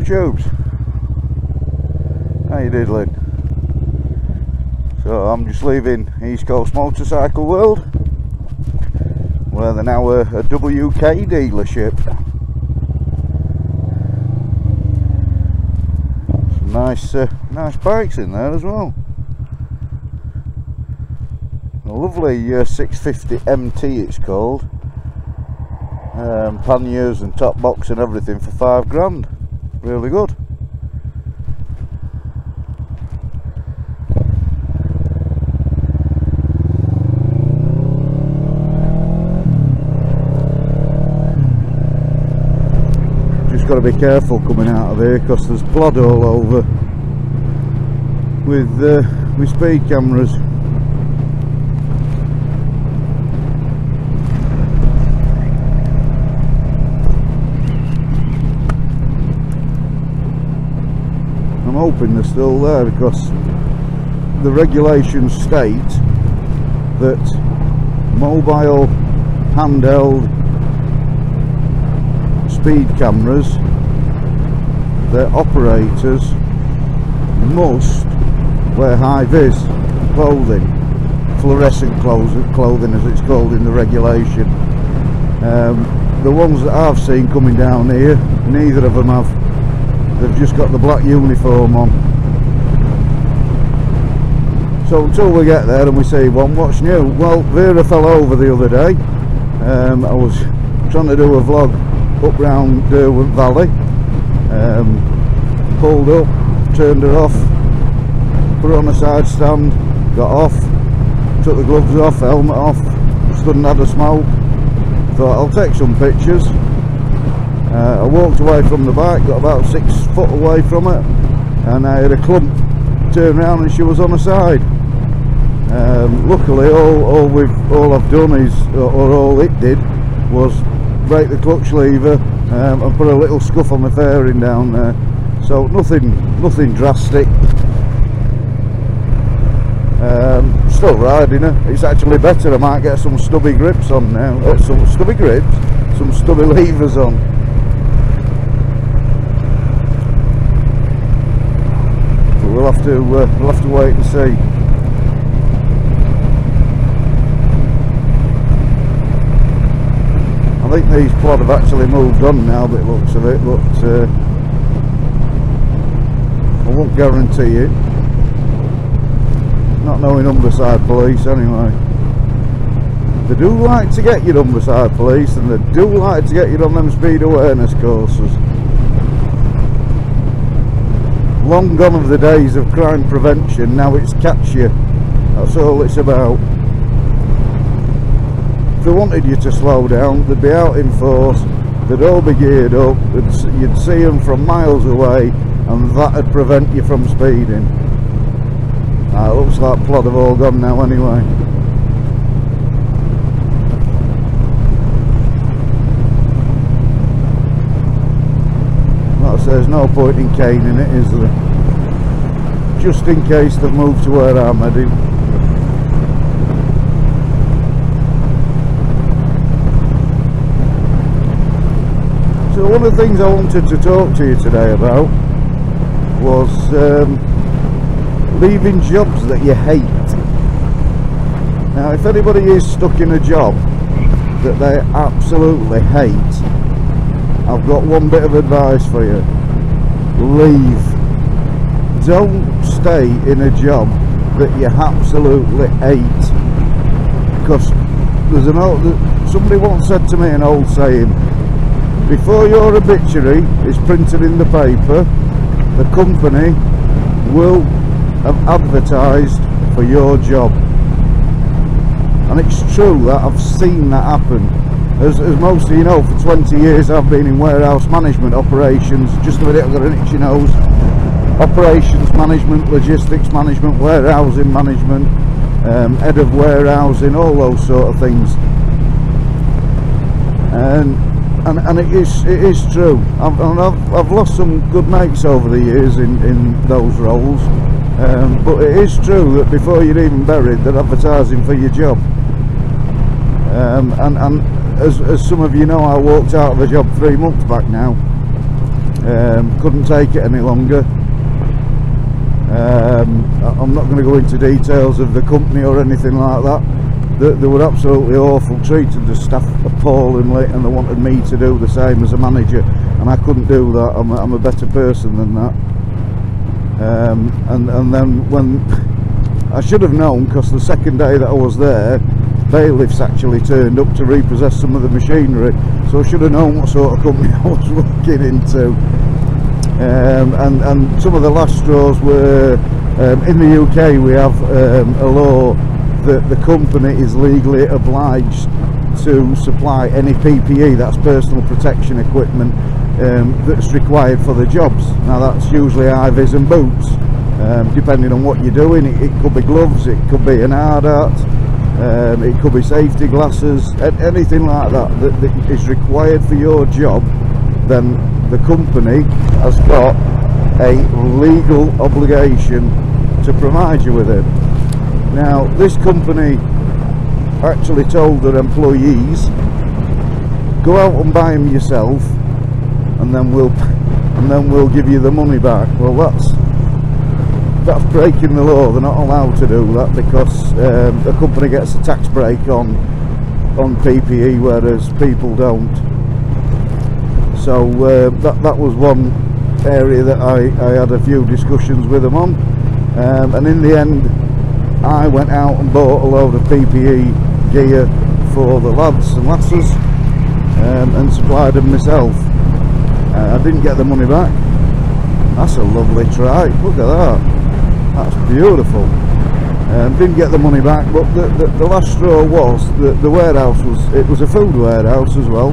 YouTubes. How you diddling? So I'm just leaving East Coast Motorcycle World, where they're now a WK dealership. Some nice bikes in there as well. A lovely 650 MT it's called. Panniers and top box and everything for £5 grand. Really good. Just got to be careful coming out of here because there's blood all over with speed cameras. I'm hoping they're still there because the regulations state that mobile handheld speed cameras, their operators must wear high-vis clothing, fluorescent clothing as it's called in the regulation. The ones that I've seen coming down here, neither of them have. They've just got the black uniform on. So until we get there and we see one, what's new? Well, Vera fell over the other day. I was trying to do a vlog up round Derwent Valley. Pulled up, turned her off, put her on a side stand, got off, took the gloves off, helmet off, stood and had a smoke. Thought I'll take some pictures. I walked away from the bike, got about 6 foot away from it, and I had a clump turn around and she was on the side. Luckily all I've done is, or all it did was break the clutch lever and put a little scuff on the fairing down there. So nothing drastic. Still riding her. It's actually better. I might get some stubby grips on now. Some stubby levers on. We'll have to wait and see. I think these plod have actually moved on now, by the looks of it, but I won't guarantee it. Not knowing Humberside police anyway. They do like to get you Humberside police, and they do like to get you on them speed awareness courses. Long gone of the days of crime prevention, now it's catch you. That's all it's about. If they wanted you to slow down, they'd be out in force, they'd all be geared up, you'd see them from miles away, and that'd prevent you from speeding. It looks like plod have all gone now anyway. There's no point in caning it, is there? Just in case they've moved to where I'm heading. So one of the things I wanted to talk to you today about was leaving jobs that you hate. Now if anybody is stuck in a job that they absolutely hate, I've got one bit of advice for you. Leave. Don't stay in a job that you absolutely hate, because somebody once said to me an old saying: before your obituary is printed in the paper, the company will have advertised for your job. And it's true that I've seen that happen. As most of you know, for 20 years I've been in warehouse management operations. Just a minute, I've got an itchy nose. Operations management, logistics management, warehousing management, head of warehousing, all those sort of things. And it is true. I've lost some good mates over the years in those roles. But it is true that before you're even buried, they're advertising for your job. And as some of you know, I walked out of a job 3 months back now, Couldn't take it any longer. I'm not going to go into details of the company or anything like that. They were absolutely awful, treated the staff appallingly, and they wanted me to do the same as a manager, and I couldn't do that. I'm a better person than that. And then when I should have known, because the second day that I was there, bailiffs actually turned up to repossess some of the machinery, so I should have known what sort of company I was looking into. And some of the last straws were, in the UK we have a law that the company is legally obliged to supply any PPE, that's personal protection equipment, that's required for the jobs. Now that's usually high-vis and boots, depending on what you're doing. It could be gloves, it could be an hard hat, it could be safety glasses, anything like that that is required for your job. Then the company has got a legal obligation to provide you with it. Now this company actually told their employees, go out and buy them yourself, and then we'll give you the money back. Well, that's breaking the law. They're not allowed to do that, because the company gets a tax break on PPE, whereas people don't. So that was one area that I had a few discussions with them on, and in the end I went out and bought a load of PPE gear for the lads and lasses, and supplied them myself. I didn't get the money back. That's a lovely trike, look at that, that's beautiful. Didn't get the money back, but the last straw was that the warehouse was a food warehouse as well.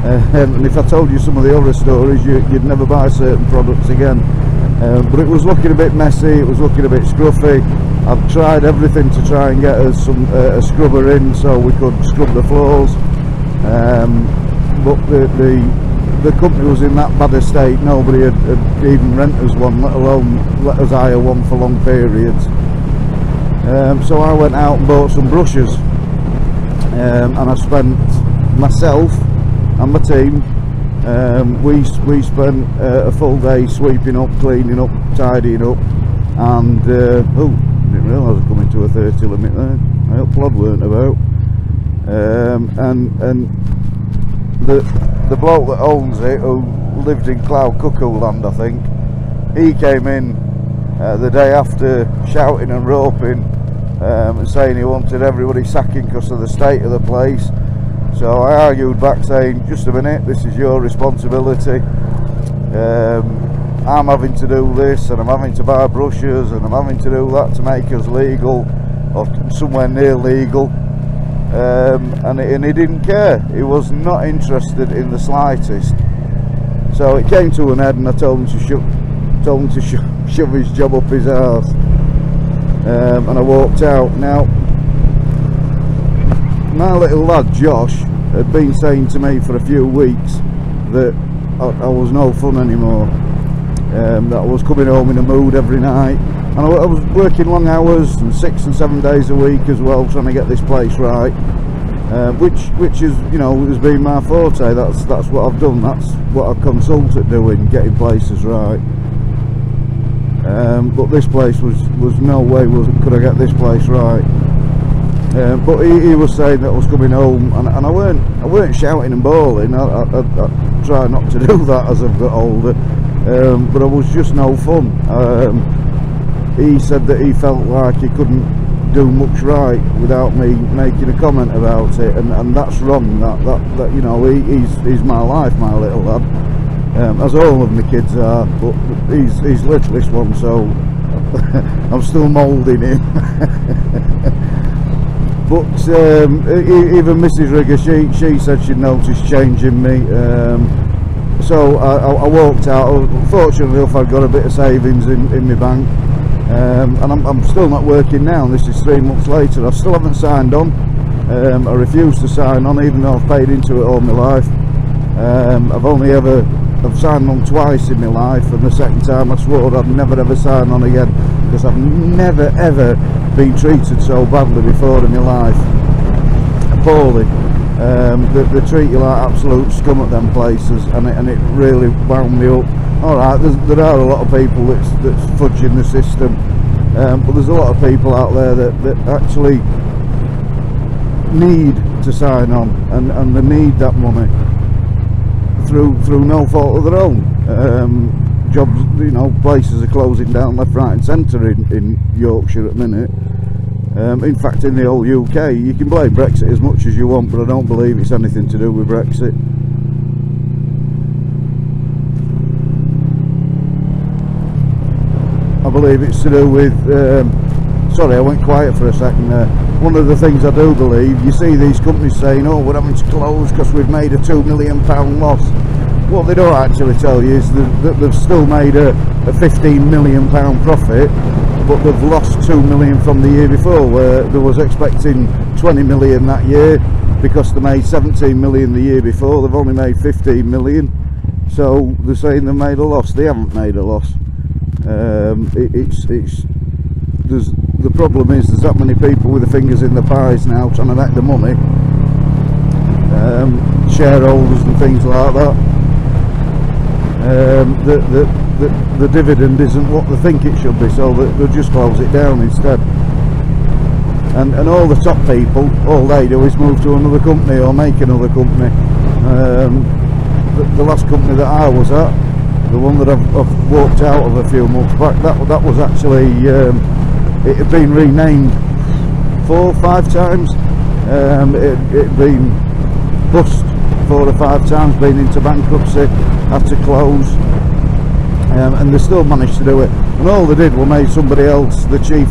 And if I told you some of the other stories, you'd never buy certain products again. But it was looking a bit messy, it was looking a bit scruffy. I've tried everything to try and get us a scrubber in so we could scrub the floors. But the company was in that bad a state, nobody had even rent us one, let alone let us hire one for long periods. So I went out and bought some brushes, and I spent, myself and my team, we spent a full day sweeping up, cleaning up, tidying up, and oh, didn't realise I was coming to a 30 limit there. I hope Plod weren't about. And the bloke that owns it, who lived in Cloud Cuckoo Land, I think, he came in the day after shouting and roping, and saying he wanted everybody sacking because of the state of the place. So I argued back, saying, just a minute, this is your responsibility. I'm having to do this, and I'm having to buy brushes, and I'm having to do that to make us legal, or somewhere near legal. And he didn't care. He was not interested in the slightest. So it came to an end, and I told him to shove his job up his arse, and I walked out. Now, my little lad Josh had been saying to me for a few weeks that I was no fun anymore, that I was coming home in a mood every night, and I was working long hours and 6 and 7 days a week as well, trying to get this place right, which is, you know, has been my forte. That's what I've done, that's what I consult at doing, getting places right. But this place was no way could I get this place right. But he was saying that I was coming home, and I weren't shouting and bawling. I try not to do that as I've got older, but I was just no fun. He said that he felt like he couldn't do much right without me making a comment about it, and that's wrong. That you know, he's my life, my little lad, as all of my kids are, but he's littlest one, so I'm still moulding him. But even Mrs. Rigger, she said she'd noticed change in me. So I walked out. Fortunately enough, I've got a bit of savings in my bank, and I'm still not working now. This is 3 months later. I still haven't signed on. I refuse to sign on, even though I've paid into it all my life. I've signed on twice in my life, and the second time I swore I'd never ever sign on again, because I've never ever been treated so badly before in my life. Appalling. They treat you like absolute scum at them places, and it really wound me up. Alright, there are a lot of people that's fudging the system, but there's a lot of people out there that actually need to sign on, and they need that money through no fault of their own. Jobs, you know, places are closing down left, right and centre in Yorkshire at the minute. In fact, in the whole UK, you can blame Brexit as much as you want, but I don't believe it's anything to do with Brexit. I believe it's to do with, sorry, I went quiet for a second there. One of the things I do believe, you see these companies saying, oh, we're having to close because we've made a £2 million loss. What they don't actually tell you is that they've still made a £15 million profit, but they've lost 2 million from the year before, where they was expecting 20 million that year because they made 17 million the year before. They've only made 15 million, so they're saying they made a loss. They haven't made a loss. The problem is there's that many people with their fingers in the pies now trying to make the money, shareholders and things like that. The dividend isn't what they think it should be, so they'll just close it down instead. And all the top people, all they do is move to another company or make another company. The last company that I was at, the one that I've walked out of a few months back, that was actually, it had been renamed 4 or 5 times. It had been bust 4 or 5 times, been into bankruptcy, had to close, and they still managed to do it. And all they did was made somebody else the chief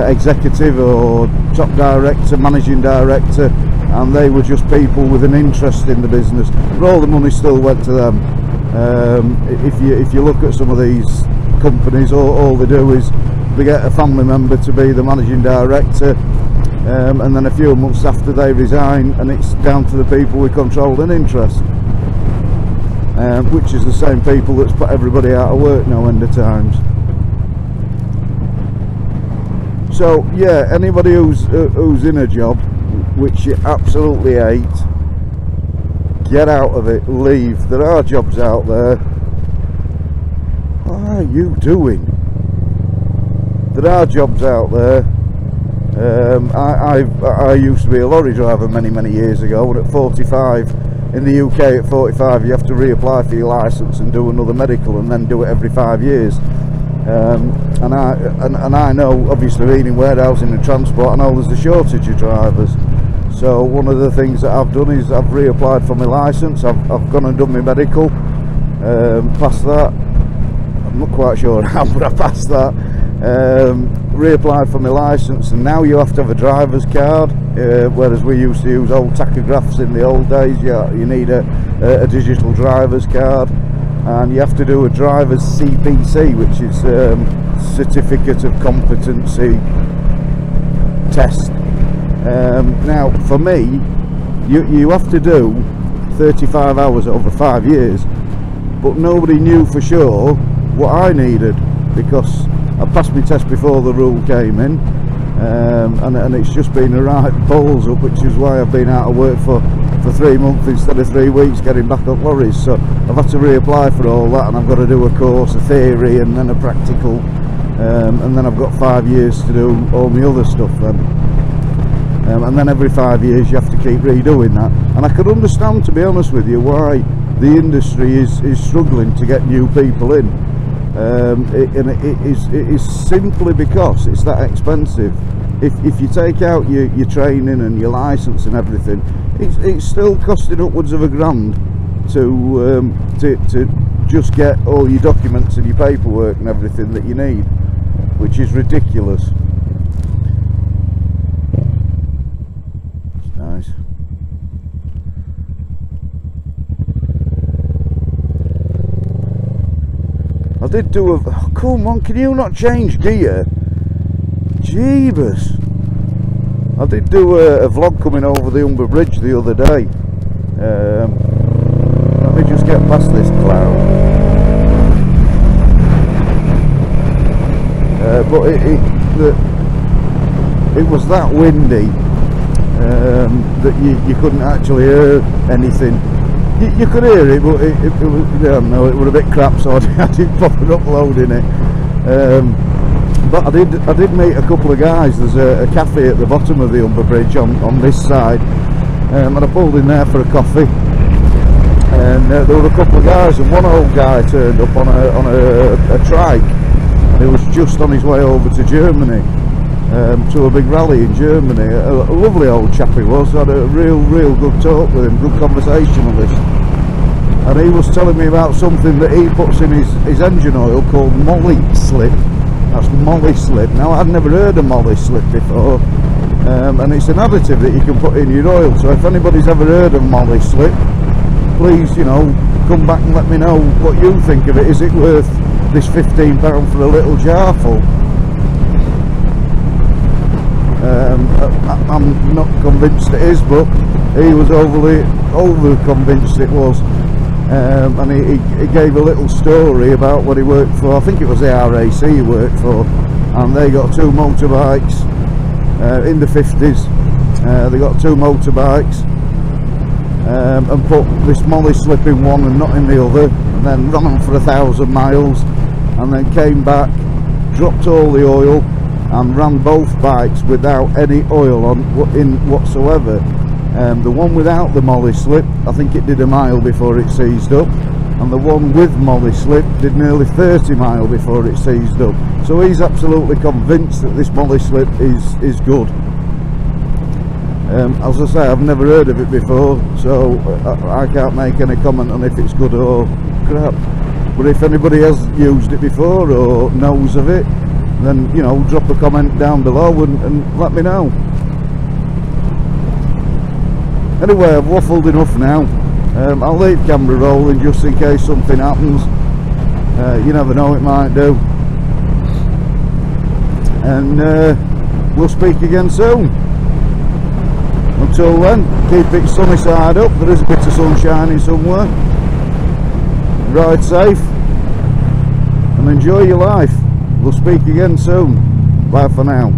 executive or top director, managing director, and they were just people with an interest in the business, but all the money still went to them. If you look at some of these companies, all they do is they get a family member to be the managing director, and then a few months after they resign, and it's down to the people with control and interest, which is the same people that's put everybody out of work no end of times. So yeah, anybody who's in a job which you absolutely hate, get out of it, leave. There are jobs out there. What are you doing? There are jobs out there. I used to be a lorry driver many years ago, and at 45 in the UK, at 45 you have to reapply for your licence and do another medical, and then do it every 5 years. And I know, obviously being in warehousing and transport, I know there's a shortage of drivers. So one of the things that I've done is I've reapplied for my licence. I've gone and done my medical, passed that. I'm not quite sure how, but I passed that. Reapplied for my licence, and now you have to have a driver's card, whereas we used to use old tachographs in the old days. Yeah, you need a digital driver's card, and you have to do a driver's CPC, which is Certificate of Competency Test. Now for me, you have to do 35 hours over 5 years, but nobody knew for sure what I needed, because I passed my test before the rule came in, and it's just been a right balls up, which is why I've been out of work for 3 months instead of 3 weeks getting back on lorries. So I've had to reapply for all that, and I've got to do a course, a theory and then a practical, and then I've got 5 years to do all my other stuff then. And then every 5 years you have to keep redoing that. And I could understand, to be honest with you, why the industry is struggling to get new people in. It is simply because it's that expensive. If you take out your training and your licence and everything, it's still costing upwards of £1,000 to just get all your documents and your paperwork and everything that you need, which is ridiculous. It's nice. I did do a... Oh, come on, can you not change gear? Jeebus. I did do a vlog coming over the Humber Bridge the other day. Let me just get past this cloud. But it was that windy that you couldn't actually hear anything. You could hear it, but it was, I don't know, it was a bit crap, so I didn't bother uploading it. But I did meet a couple of guys. There's a cafe at the bottom of the Humber Bridge on this side, and I pulled in there for a coffee. And there were a couple of guys, and one old guy turned up on a trike, and he was just on his way over to Germany, to a big rally in Germany. A lovely old chap he was. I had a real good talk with him, good conversationalist, and he was telling me about something that he puts in his engine oil called Molly Slip. That's Molly Slip. Now, I'd never heard of Molly Slip before, and it's an additive that you can put in your oil. So if anybody's ever heard of Molly Slip, please, you know, come back and let me know what you think of it. Is it worth this £15 for a little jar full? I'm not convinced it is, but he was over convinced it was. And he gave a little story about what he worked for. I think it was the RAC he worked for, and they got two motorbikes in the 50s. They got two motorbikes, and put this Molly Slip in one and not in the other, and then ran them for 1,000 miles, and then came back, dropped all the oil, and ran both bikes without any oil in whatsoever. The one without the Molly Slip, I think it did a mile before it seized up, and the one with Molly Slip did nearly 30 miles before it seized up. So he's absolutely convinced that this Molly Slip is good. As I say, I've never heard of it before, so I can't make any comment on if it's good or crap. But if anybody has used it before or knows of it, then, you know, drop a comment down below and let me know. Anyway, I've waffled enough now. I'll leave camera rolling just in case something happens. You never know, it might do. And we'll speak again soon. Until then, keep it sunny side up. There is a bit of sun shining somewhere. Ride safe and enjoy your life. We'll speak again soon. Bye for now.